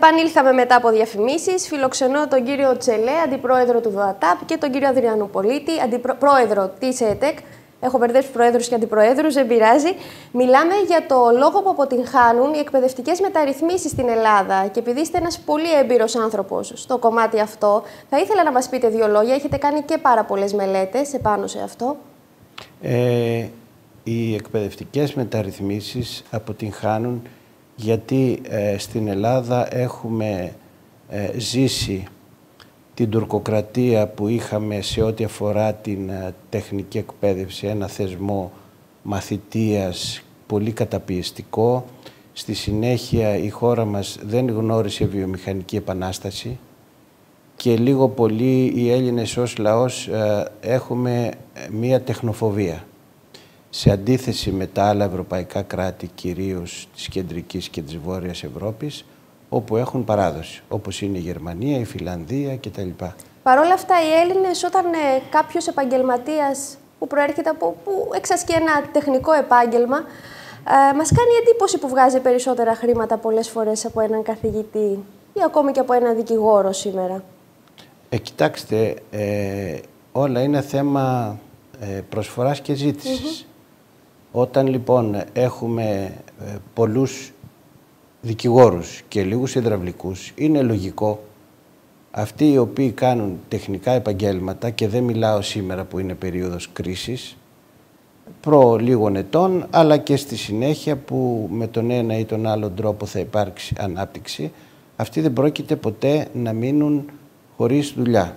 Επανήλθαμε μετά από διαφημίσεις. Φιλοξενώ τον κύριο Τσελέ, αντιπρόεδρο του ΔΟΑΤΑΠ, και τον κύριο Αδριανουπολίτη, πρόεδρο της ΕΤΕΚ. Έχω μπερδέψει προέδρους και αντιπροέδρους, δεν πειράζει. Μιλάμε για το λόγο που αποτυγχάνουν οι εκπαιδευτικές μεταρρυθμίσεις στην Ελλάδα. Και επειδή είστε ένας πολύ έμπειρος άνθρωπος στο κομμάτι αυτό, θα ήθελα να μας πείτε δύο λόγια. Έχετε κάνει και πάρα πολλές μελέτες επάνω σε αυτό. Οι εκπαιδευτικές μεταρρυθμίσεις αποτυγχάνουν γιατί στην Ελλάδα έχουμε ζήσει την τουρκοκρατία που είχαμε σε ό,τι αφορά την τεχνική εκπαίδευση, ένα θεσμό μαθητείας πολύ καταπιεστικό. Στη συνέχεια η χώρα μας δεν γνώρισε βιομηχανική επανάσταση και λίγο πολύ οι Έλληνες ως λαός έχουμε μία τεχνοφοβία. Σε αντίθεση με τα άλλα ευρωπαϊκά κράτη, κυρίως της κεντρικής και της βόρειας Ευρώπης, όπου έχουν παράδοση, όπως είναι η Γερμανία, η Φιλανδία κτλ. Παρ' όλα αυτά, οι Έλληνες, όταν κάποιος επαγγελματίας που προέρχεται που εξασκεί ένα τεχνικό επάγγελμα, μας κάνει εντύπωση που βγάζει περισσότερα χρήματα πολλές φορές από έναν καθηγητή ή ακόμη και από έναν δικηγόρο σήμερα. Κοιτάξτε, όλα είναι θέμα προσφοράς και ζήτησης. Όταν λοιπόν έχουμε πολλούς δικηγόρους και λίγους υδραυλικούς, είναι λογικό αυτοί οι οποίοι κάνουν τεχνικά επαγγέλματα, και δεν μιλάω σήμερα που είναι περίοδος κρίσης, προ λίγων ετών, αλλά και στη συνέχεια που με τον ένα ή τον άλλο τρόπο θα υπάρξει ανάπτυξη, αυτοί δεν πρόκειται ποτέ να μείνουν χωρίς δουλειά.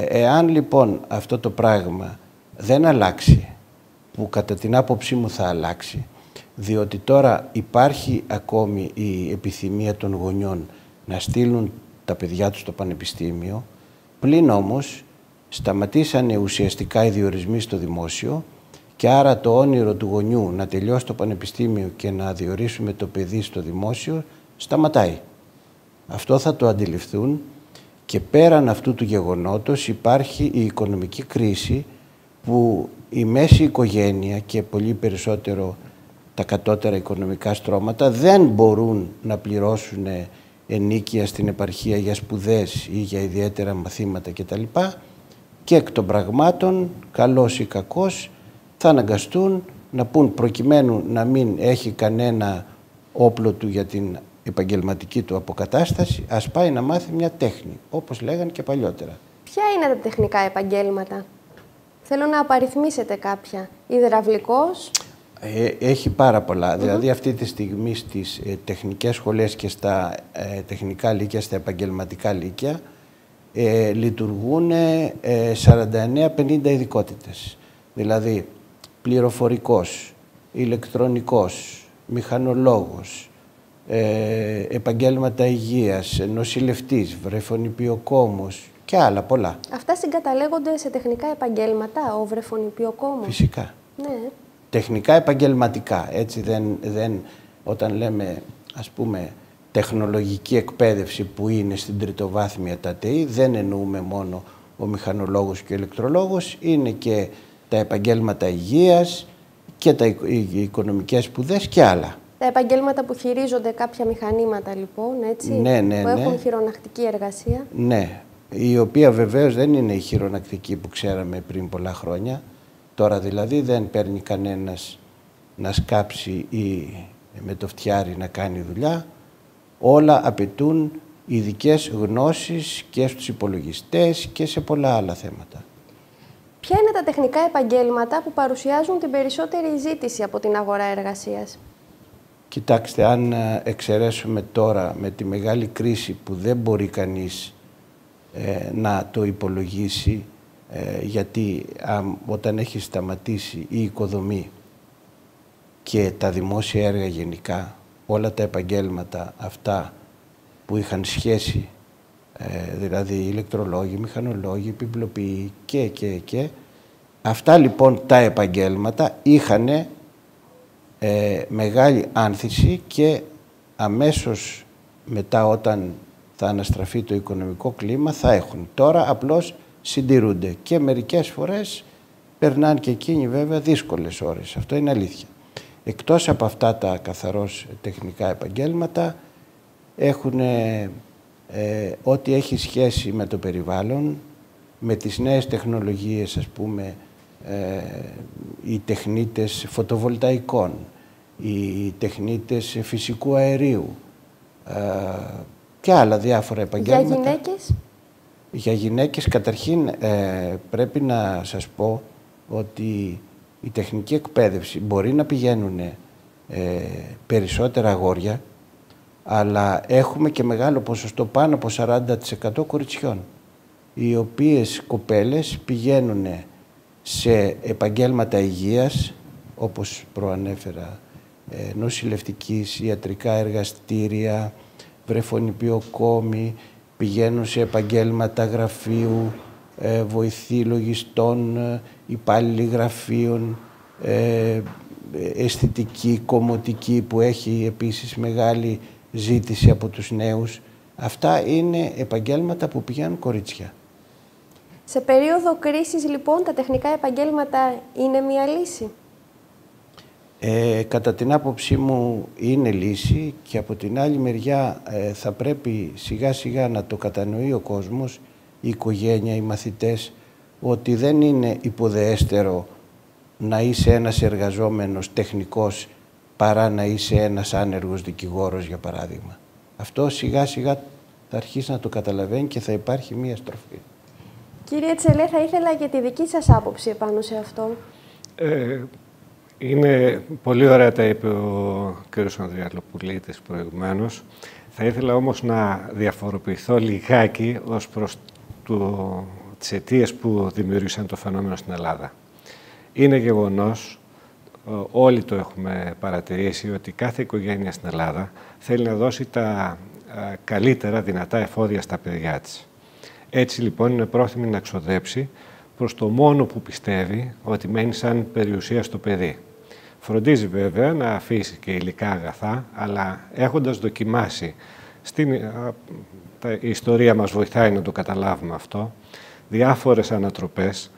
Εάν λοιπόν αυτό το πράγμα δεν αλλάξει, που κατά την άποψή μου θα αλλάξει, διότι τώρα υπάρχει ακόμη η επιθυμία των γονιών να στείλουν τα παιδιά τους στο πανεπιστήμιο, πλην όμως σταματήσανε ουσιαστικά οι διορισμοί στο δημόσιο και άρα το όνειρο του γονιού να τελειώσει το πανεπιστήμιο και να διορίσουμε το παιδί στο δημόσιο σταματάει. Αυτό θα το αντιληφθούν, και πέραν αυτού του γεγονότος υπάρχει η οικονομική κρίση που η μέση οικογένεια και πολύ περισσότερο τα κατώτερα οικονομικά στρώματα δεν μπορούν να πληρώσουν ενίκεια στην επαρχία για σπουδές ή για ιδιαίτερα μαθήματα κτλ. Και εκ των πραγμάτων, καλός ή κακός, θα αναγκαστούν να πούν, προκειμένου να μην έχει κανένα όπλο του για την επαγγελματική του αποκατάσταση, ας πάει να μάθει μια τέχνη, όπως λέγανε και παλιότερα. Ποια είναι τα τεχνικά επαγγέλματα? Θέλω να απαριθμίσετε κάποια. Υδραυλικός. Έχει πάρα πολλά. Δηλαδή αυτή τη στιγμή στις τεχνικές σχολές και στα τεχνικά λύκεια, στα επαγγελματικά λύκεια, λειτουργούν 49-50 ειδικότητες. Δηλαδή πληροφορικός, ηλεκτρονικός, μηχανολόγος, επαγγέλματα υγείας, νοσηλευτής, βρεφονιπιοκόμος και άλλα πολλά. Αυτά συγκαταλέγονται σε τεχνικά επαγγέλματα, ο βρεφονιπιοκόμος? Φυσικά. Ναι. Τεχνικά επαγγελματικά, έτσι όταν λέμε ας πούμε τεχνολογική εκπαίδευση που είναι στην τριτοβάθμια τα ΤΕΗ, δεν εννοούμε μόνο ο μηχανολόγος και ο ηλεκτρολόγος, είναι και τα επαγγέλματα υγείας και οι οικονομικές σπουδές και άλλα. Τα επαγγέλματα που χειρίζονται κάποια μηχανήματα λοιπόν, έτσι, που έχουν χειρονακτική εργασία. Ναι, η οποία βεβαίως δεν είναι η χειρονακτική που ξέραμε πριν πολλά χρόνια. Τώρα δηλαδή δεν παίρνει κανένας να σκάψει ή με το φτιάρι να κάνει δουλειά. Όλα απαιτούν ειδικές γνώσεις και στους υπολογιστές και σε πολλά άλλα θέματα. Ποια είναι τα τεχνικά επαγγέλματα που παρουσιάζουν την περισσότερη ζήτηση από την αγορά εργασίας? Κοιτάξτε, αν εξαιρέσουμε τώρα με τη μεγάλη κρίση που δεν μπορεί κανείς να το υπολογίσει, γιατί όταν έχει σταματήσει η οικοδομή και τα δημόσια έργα γενικά, όλα τα επαγγέλματα αυτά που είχαν σχέση, δηλαδή ηλεκτρολόγοι, μηχανολόγοι, επιπλοποιοί και αυτά λοιπόν τα επαγγέλματα είχαν μεγάλη άνθηση και αμέσως μετά, όταν θα αναστραφεί το οικονομικό κλίμα, θα έχουν. Τώρα απλώς συντηρούνται και μερικές φορές περνάνε και εκείνοι βέβαια δύσκολες ώρες. Αυτό είναι αλήθεια. Εκτός από αυτά τα καθαρώς τεχνικά επαγγέλματα, έχουν ό,τι έχει σχέση με το περιβάλλον, με τις νέες τεχνολογίες, ας πούμε, οι τεχνίτες φωτοβολταϊκών, οι τεχνίτες φυσικού αερίου και άλλα διάφορα επαγγέλματα. Για γυναίκες? Για γυναίκες, καταρχήν, πρέπει να σας πω ότι η τεχνική εκπαίδευση μπορεί να πηγαίνουν περισσότερα αγόρια, αλλά έχουμε και μεγάλο ποσοστό, πάνω από 40% κοριτσιών, οι οποίες κοπέλες πηγαίνουν σε επαγγέλματα υγείας, όπως προανέφερα, νοσηλευτικής, ιατρικά εργαστήρια, βρεφονιπιοκόμοι, πηγαίνουν σε επαγγέλματα γραφείου, βοηθοί λογιστών, υπάλληλοι γραφείων, αισθητική, κομμωτική, που έχει επίσης μεγάλη ζήτηση από τους νέους. Αυτά είναι επαγγέλματα που πηγαίνουν κορίτσια. Σε περίοδο κρίσης, λοιπόν, τα τεχνικά επαγγέλματα είναι μία λύση? Κατά την άποψή μου είναι λύση, και από την άλλη μεριά θα πρέπει σιγά σιγά να το κατανοεί ο κόσμος, η οικογένεια, οι μαθητές, ότι δεν είναι υποδεέστερο να είσαι ένας εργαζόμενος τεχνικός παρά να είσαι ένας άνεργος δικηγόρος, για παράδειγμα. Αυτό σιγά σιγά θα αρχίσει να το καταλαβαίνει και θα υπάρχει μία στροφή. Κύριε Τσελέ, θα ήθελα και τη δική σας άποψη επάνω σε αυτό. Είναι πολύ ωραία τα είπε ο κ. Ανδριαλοπουλίτης προηγουμένως. Θα ήθελα όμως να διαφοροποιηθώ λιγάκι ως προς τις αιτίες που δημιούργησαν το φαινόμενο στην Ελλάδα. Είναι γεγονός, όλοι το έχουμε παρατηρήσει, ότι κάθε οικογένεια στην Ελλάδα θέλει να δώσει τα καλύτερα δυνατά εφόδια στα παιδιά της. Έτσι λοιπόν είναι πρόθυμη να ξοδέψει προς το μόνο που πιστεύει ότι μένει σαν περιουσία στο παιδί. Φροντίζει βέβαια να αφήσει και υλικά αγαθά, αλλά έχοντας δοκιμάσει, η ιστορία μας βοηθάει να το καταλάβουμε αυτό, διάφορες ανατροπές,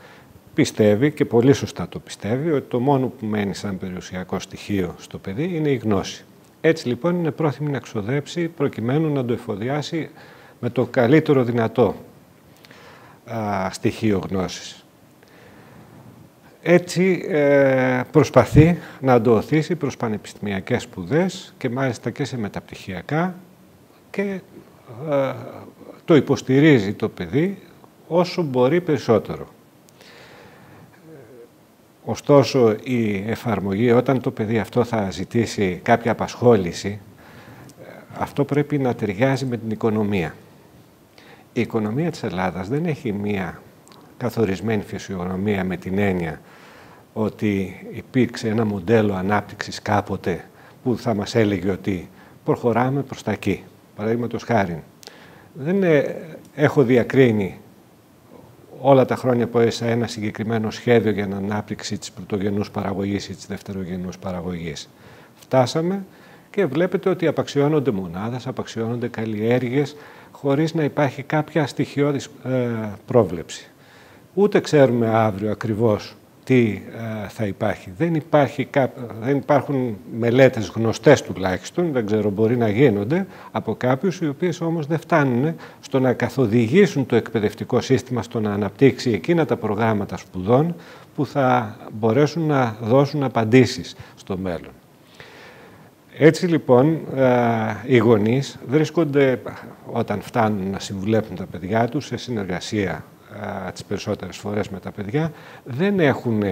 πιστεύει, και πολύ σωστά το πιστεύει, ότι το μόνο που μένει σαν περιουσιακό στοιχείο στο παιδί είναι η γνώση. Έτσι λοιπόν είναι πρόθυμη να ξοδέψει προκειμένου να το εφοδιάσει με το καλύτερο δυνατό στοιχείο γνώσης. Έτσι προσπαθεί να το οθήσει προς πανεπιστημιακές σπουδές και μάλιστα και σε μεταπτυχιακά, και το υποστηρίζει το παιδί όσο μπορεί περισσότερο. Ωστόσο, η εφαρμογή, όταν το παιδί αυτό θα ζητήσει κάποια απασχόληση, αυτό πρέπει να ταιριάζει με την οικονομία. Η οικονομία της Ελλάδας δεν έχει μία καθορισμένη φυσιογνωμία, με την έννοια ότι υπήρξε ένα μοντέλο ανάπτυξης κάποτε που θα μας έλεγε ότι προχωράμε προς τα εκεί. Παραδείγματος χάριν, δεν έχω διακρίνει όλα τα χρόνια που έζησα ένα συγκεκριμένο σχέδιο για την ανάπτυξη της πρωτογενούς παραγωγής ή της δευτερογενούς παραγωγής. Φτάσαμε και βλέπετε ότι απαξιώνονται μονάδες, απαξιώνονται καλλιέργειες, χωρίς να υπάρχει κάποια στοιχειώδης πρόβλεψη. Ούτε ξέρουμε αύριο ακριβώς τι θα υπάρχει. Δεν υπάρχουν μελέτες γνωστές τουλάχιστον, δεν ξέρω, μπορεί να γίνονται από κάποιους, οι οποίες όμως δεν φτάνουν στο να καθοδηγήσουν το εκπαιδευτικό σύστημα στο να αναπτύξει εκείνα τα προγράμματα σπουδών που θα μπορέσουν να δώσουν απαντήσεις στο μέλλον. Έτσι λοιπόν οι γονείς βρίσκονται, όταν φτάνουν να συμβουλεύουν τα παιδιά τους, σε συνεργασία τις περισσότερες φορές με τα παιδιά, δεν έχουν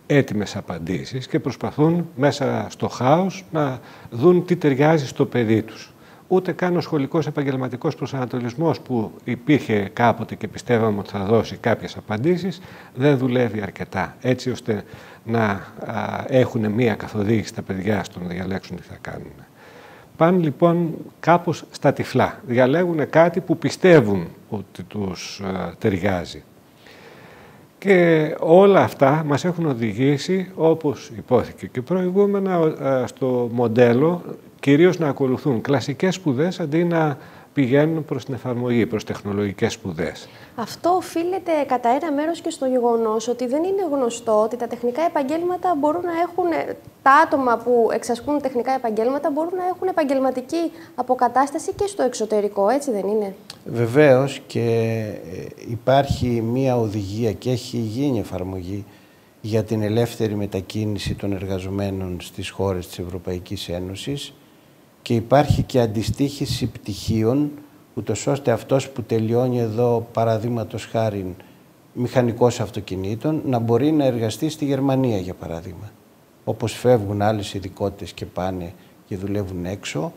έτοιμες απαντήσεις και προσπαθούν μέσα στο χάος να δουν τι ταιριάζει στο παιδί τους. Ούτε καν ο σχολικός επαγγελματικός προσανατολισμός που υπήρχε κάποτε και πιστεύαμε ότι θα δώσει κάποιες απαντήσεις, δεν δουλεύει αρκετά, έτσι ώστε να έχουν μία καθοδήγηση τα παιδιά στο να διαλέξουν τι θα κάνουν. Πάνε λοιπόν κάπως στα τυφλά. Διαλέγουν κάτι που πιστεύουν ότι τους ταιριάζει. Και όλα αυτά μας έχουν οδηγήσει, όπως υπόθηκε και προηγούμενα, στο μοντέλο κυρίως να ακολουθούν κλασικές σπουδές αντί να πηγαίνουν προς την εφαρμογή, προς τεχνολογικές σπουδές. Αυτό οφείλεται κατά ένα μέρος και στο γεγονός ότι δεν είναι γνωστό ότι τα τεχνικά επαγγέλματα μπορούν να έχουν, τα άτομα που εξασκούν τεχνικά επαγγέλματα μπορούν να έχουν επαγγελματική αποκατάσταση και στο εξωτερικό, έτσι δεν είναι? Βεβαίως, και υπάρχει μία οδηγία και έχει γίνει εφαρμογή για την ελεύθερη μετακίνηση των εργαζομένων στις χώρες της Ευρωπαϊκής Ένωσης και υπάρχει και αντιστοίχηση πτυχίων, ούτως ώστε αυτός που τελειώνει εδώ, παραδείγματος χάριν, μηχανικός αυτοκινήτων, να μπορεί να εργαστεί στη Γερμανία, για παράδειγμα. Όπως φεύγουν άλλες ειδικότητες και πάνε και δουλεύουν έξω.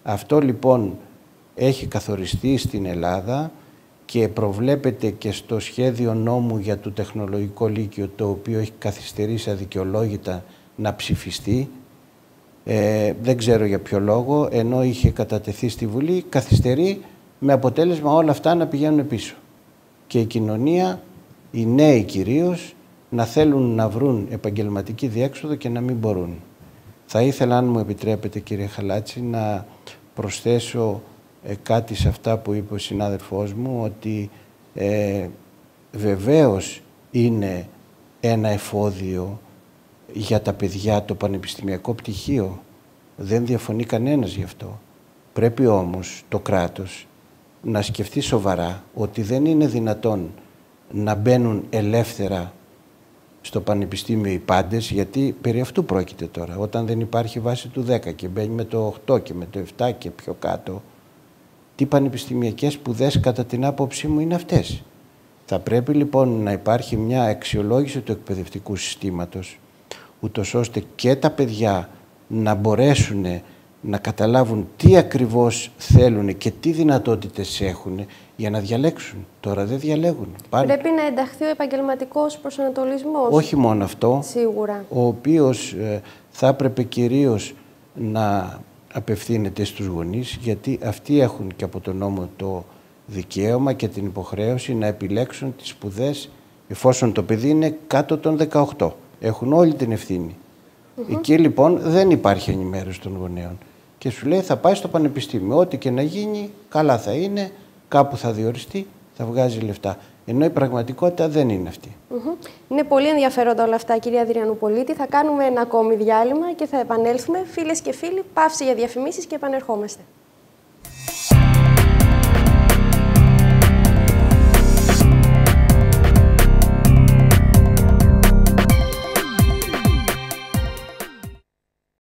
Αυτό λοιπόν έχει καθοριστεί στην Ελλάδα και προβλέπεται και στο σχέδιο νόμου για το τεχνολογικό λύκειο, το οποίο έχει καθυστερήσει αδικαιολόγητα να ψηφιστεί. Δεν ξέρω για ποιο λόγο, ενώ είχε κατατεθεί στη Βουλή, καθυστερεί, με αποτέλεσμα όλα αυτά να πηγαίνουν πίσω. Και η κοινωνία, οι νέοι κυρίως, να θέλουν να βρουν επαγγελματική διέξοδο και να μην μπορούν. Θα ήθελα, αν μου επιτρέπετε κύριε Χαλάτση, να προσθέσω κάτι σε αυτά που είπε ο συνάδελφός μου, ότι βεβαίως είναι ένα εφόδιο για τα παιδιά το πανεπιστημιακό πτυχίο. Δεν διαφωνεί κανένας γι' αυτό. Πρέπει όμως το κράτος να σκεφτεί σοβαρά ότι δεν είναι δυνατόν να μπαίνουν ελεύθερα στο πανεπιστήμιο οι πάντες, γιατί περί αυτού πρόκειται τώρα. Όταν δεν υπάρχει βάση του 10 και μπαίνει με το 8 και με το 7 και πιο κάτω, τι πανεπιστημιακές σπουδές κατά την άποψή μου είναι αυτές? Θα πρέπει λοιπόν να υπάρχει μια αξιολόγηση του εκπαιδευτικού συστήματος, ούτως ώστε και τα παιδιά να μπορέσουν να καταλάβουν τι ακριβώς θέλουν και τι δυνατότητες έχουν για να διαλέξουν. Τώρα δεν διαλέγουν. Πρέπει να ενταχθεί ο επαγγελματικός προσανατολισμός. Όχι μόνο αυτό. Σίγουρα. Ο οποίος θα έπρεπε κυρίως να απευθύνεται στους γονείς, γιατί αυτοί έχουν και από τον νόμο το δικαίωμα και την υποχρέωση να επιλέξουν τις σπουδές εφόσον το παιδί είναι κάτω των 18. Έχουν όλη την ευθύνη. Εκεί λοιπόν δεν υπάρχει ενημέρωση των γονέων. Και σου λέει θα πάει στο πανεπιστήμιο. Ό,τι και να γίνει, καλά θα είναι, κάπου θα διοριστεί, θα βγάζει λεφτά. Ενώ η πραγματικότητα δεν είναι αυτή. Είναι πολύ ενδιαφέροντα όλα αυτά, κυρία Αδριανουπολίτη. Θα κάνουμε ένα ακόμη διάλειμμα και θα επανέλθουμε. Φίλες και φίλοι, παύση για διαφημίσεις και επανερχόμαστε.